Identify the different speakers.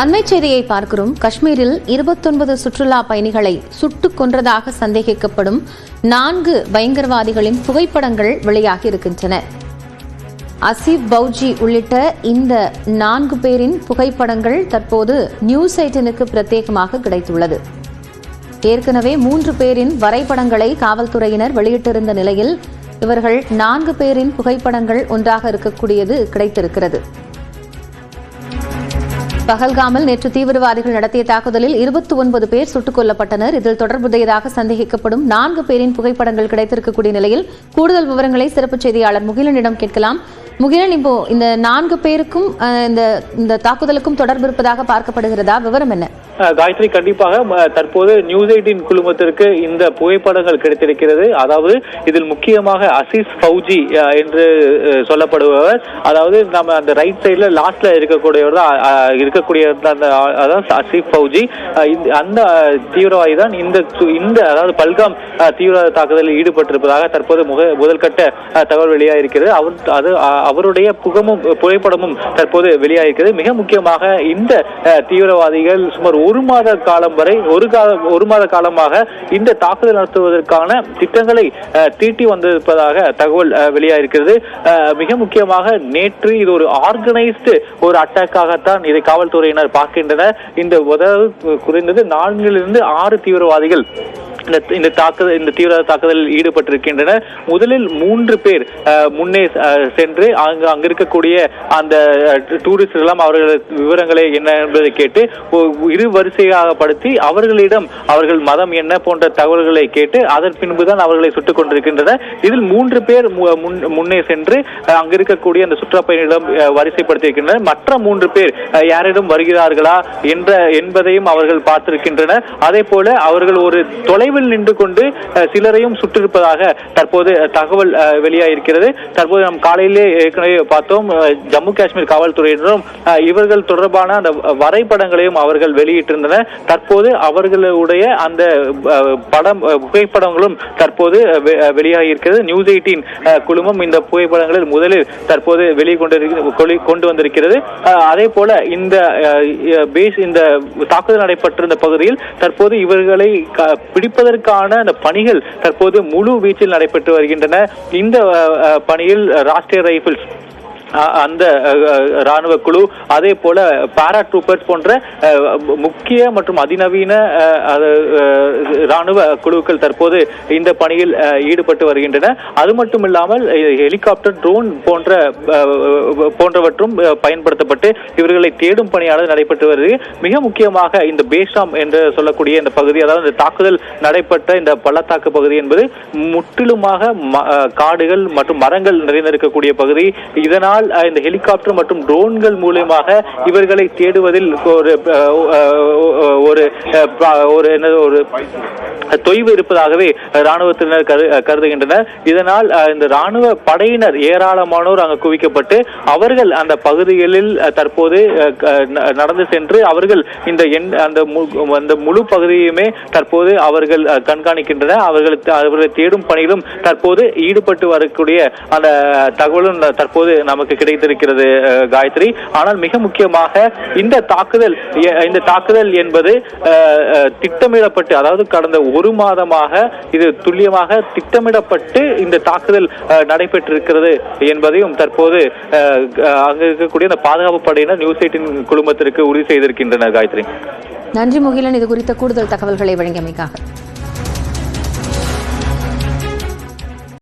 Speaker 1: அண்மை செய்தியை பார்க்கிறோம். காஷ்மீரில் 29 சுற்றுலா பயணிகளை சுட்டுக் கொன்றதாக சந்தேகிக்கப்படும் 4 பயங்கரவாதிகளின் புகைப்படங்கள் வெளியாகி இருக்கின்றன. அசீப் பௌஜி உள்ளிட்ட இந்த 4 பேரின் புகைப்படங்கள் தற்போது நியூஸ் 18க்கு பிரத்யேகமாக கிடைத்துள்ளது. ஏற்கனவே 3 பேரின் வரைபடங்களை காவல்துறையினர் வெளியிட்டிருந்த நிலையில் இவர்கள் 4 பேரின் புகைப்படங்கள் ஒன்றாக இருக்கக்கூடியது கிடைத்திருக்கிறது. பஹல்காமில் நேற்று தீவிரவாதிகள் நடத்திய தாக்குதலில் 29 பேர் சுட்டுக் கொல்லப்பட்டனர். இதில் தொடர்புடையதாக சந்தேகிக்கப்படும் 4 பேரின் புகைப்படங்கள் கிடைத்திருக்கக்கூடிய நிலையில் கூடுதல் விவரங்களை சிறப்பு செய்தியாளர் முகிலனிடம் கேட்கலாம். முகிலன், இப்போ இந்த 4 பேருக்கும் இந்த தாக்குதலுக்கும் தொடர்பு இருப்பதாக பார்க்கப்படுகிறதா? விவரம் என்ன?
Speaker 2: காயத்ரி, கண்டிப்பாக தற்போது நியூஸ் 18 குழுமத்திற்கு இந்த புகைப்படங்கள் கிடைத்திருக்கிறது. அதாவது இதில் முக்கியமாக அசீஸ் ஃபவுஜி என்று சொல்லப்படுபவர், அதாவது நம்ம அந்த ரைட் சைட்ல லாஸ்ட்ல இருக்கக்கூடியவர் அதாவது அசீப் ஃபவுஜி. அந்த தீவிரவாதி தான் இந்த அதாவது பல்காம் தீவிரவாத தாக்குதலில் ஈடுபட்டிருப்பதாக தற்போது முதல்கட்ட தகவல் வெளியாகிருக்கிறது. அவருடைய புகைப்படமும் தற்போது வெளியாகிருக்கிறது. மிக முக்கியமாக இந்த தீவிரவாதிகள் சுமார் ஒரு மாத காலமாக இந்த தாக்குதல் நடத்துவதற்கான திட்டங்களை தீட்டி வந்திருப்பதாக தகவல் வெளியாகிருக்கிறது. மிக முக்கியமாக நேற்று இது ஒரு ஆர்கனைஸ்டு ஒரு அட்டாக்காகத்தான் இதை காவல்துறையினர் பார்க்கின்றனர். இந்த குறைந்தது 4 to 6 தீவிரவாதிகள் இந்த தீவிரவாத தாக்குதலில் ஈடுபட்டிருக்கின்றனர். முதலில் 3 பேர் முன்னே சென்று அங்க இருக்கக்கூடிய அந்த டூரிஸ்ட் எல்லாம் அவர்கள் விவரங்களை என்ன என்பதை கேட்டு இரு வரிசையாக படுத்தி அவர்களிடம் அவர்கள் மதம் என்ன போன்ற தகவல்களை கேட்டு அதன் பின்புதான் அவர்களை சுட்டுக் கொண்டிருக்கின்றனர். இதில் 3 பேர் முன்னே சென்று அங்க இருக்கக்கூடிய அந்த சுற்றுலா பயணிகளிடம் வரிசைப்படுத்தியிருக்கின்றனர். மற்ற 3 பேர் யாரிடம் வருகிறார்களா என்பதையும் அவர்கள் பார்த்திருக்கின்றனர். அதே போல அவர்கள் ஒரு தொலைவில் நின்று கொண்டு சிலரையும் சுட்டிருப்பதாக தற்போது தகவல் வெளியாகிருக்கிறது. தற்போது நாம் காலையிலே ஏற்கனவே பார்த்தோம், ஜம்மு காஷ்மீர் காவல்துறையினரும் இவர்கள் தொடர்பான அந்த வரைபடங்களையும் அவர்கள் வெளியிட்டிருந்தனர். தற்போது அவர்களுடைய அந்த புகைப்படங்களும் தற்போது வெளியாகியிருக்கிறது. நியூஸ் 18 குழுமம் இந்த புகைப்படங்களில் முதலில் தற்போது கொண்டு வந்திருக்கிறது. அதே போல இந்த தாக்குதல் நடைபெற்றிருந்த பகுதியில் தற்போது இவர்களை பிடிப்பதற்கான அந்த பணிகள் தற்போது முழு வீச்சில் நடைபெற்று வருகின்றன. இந்த பணியில் ராஷ்டிரிய ரைபிள்ஸ் அந்த ராணுவ குழு, அதே போல பாரா ட்ரூப்பர்ஸ் போன்ற முக்கிய மற்றும் அதிநவீன ராணுவ குழுக்கள் தற்போது இந்த பணியில் ஈடுபட்டு வருகின்றன. அது மட்டும் இல்லாமல் ஹெலிகாப்டர், ட்ரோன் போன்றவற்றும் பயன்படுத்தப்பட்டு இவர்களை தேடும் பணியானது நடைபெற்று வருகிறது. மிக முக்கியமாக இந்த பேஷாம் என்று சொல்லக்கூடிய இந்த பகுதி, அதாவது இந்த தாக்குதல் நடைபெற்ற இந்த பள்ளத்தாக்கு பகுதி என்பது முற்றிலுமாக காடுகள் மற்றும் மரங்கள் நிறைந்திருக்கக்கூடிய பகுதி. இதனால் இந்த ஹெலிகாப்டர் மற்றும் ட்ரோன்கள் மூலமாக இவர்களை தேடுவதில் ஒரு தொய்வு இருப்பதாகவே ராணுவத்தினர் கருதுகின்றனர். இதனால் இந்த ராணுவ படையினர் ஏராளமானோர் அங்கு குவிக்கப்பட்டு அவர்கள் அந்த பகுதிகளில் தற்போது நடந்து சென்று அவர்கள் அந்த முழு பகுதியுமே தற்போது அவர்கள் கண்காணிக்கின்றனர். அவர்களை தேடும் பணியிலும் தற்போது ஈடுபட்டு வரக்கூடிய அந்த தகவலும் தற்போது நமக்கு கிடைத்திருக்கிறது காயத்ரி. ஆனால் மிக முக்கியமாக இந்த தாக்குதல் என்பது திட்டமிடப்பட்டு, அதாவது கடந்த ஒரு மாதமாக இது துல்லியமாக திட்டமிடப்பட்டு இந்த தாக்குதல் நடைபெற்றிருக்கிறது என்பதையும் தற்போது அங்கு இருக்கக்கூடிய அந்த பாதுகாப்பு படையினர் நியூஸ் 18 குழுமத்திற்கு உறுதி செய்திருக்கின்றனர். காயத்ரி,
Speaker 1: நன்றி முகிலன், இது குறித்த கூடுதல் தகவல்களை வழங்கியமைக்காக.